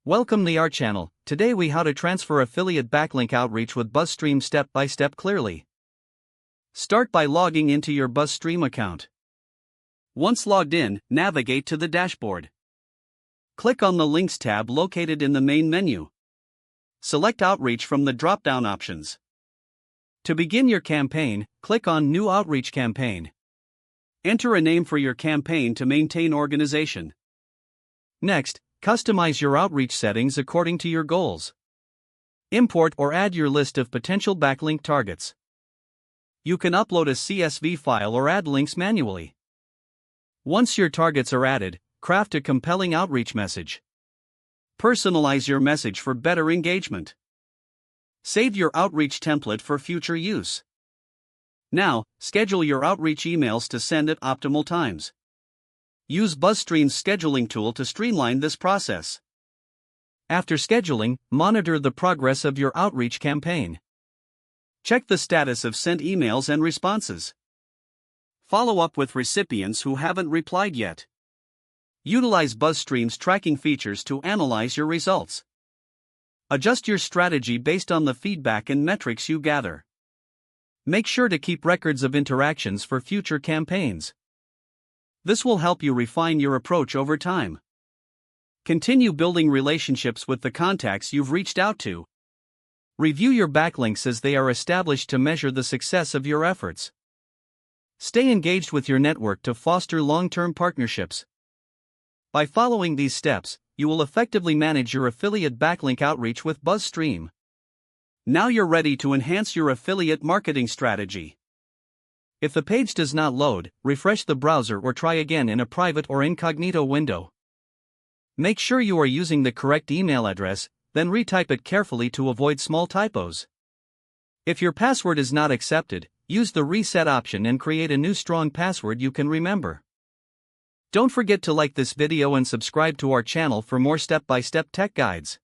Welcome to our channel. Today we how to transfer affiliate backlink outreach with BuzzStream step by step clearly. Start by logging into your BuzzStream account. Once logged in, navigate to the dashboard. Click on the Links tab located in the main menu. Select Outreach from the drop-down options. To begin your campaign, click on New Outreach Campaign. Enter a name for your campaign to maintain organization. Next, customize your outreach settings according to your goals. Import or add your list of potential backlink targets. You can upload a CSV file or add links manually. Once your targets are added, craft a compelling outreach message. Personalize your message for better engagement. Save your outreach template for future use. Now, schedule your outreach emails to send at optimal times. Use BuzzStream's scheduling tool to streamline this process. After scheduling, monitor the progress of your outreach campaign. Check the status of sent emails and responses. Follow up with recipients who haven't replied yet. Utilize BuzzStream's tracking features to analyze your results. Adjust your strategy based on the feedback and metrics you gather. Make sure to keep records of interactions for future campaigns. This will help you refine your approach over time. Continue building relationships with the contacts you've reached out to. Review your backlinks as they are established to measure the success of your efforts. Stay engaged with your network to foster long-term partnerships. By following these steps, you will effectively manage your affiliate backlink outreach with BuzzStream. Now you're ready to enhance your affiliate marketing strategy. If the page does not load, refresh the browser or try again in a private or incognito window. Make sure you are using the correct email address, then retype it carefully to avoid small typos. If your password is not accepted, use the reset option and create a new strong password you can remember. Don't forget to like this video and subscribe to our channel for more step-by-step tech guides.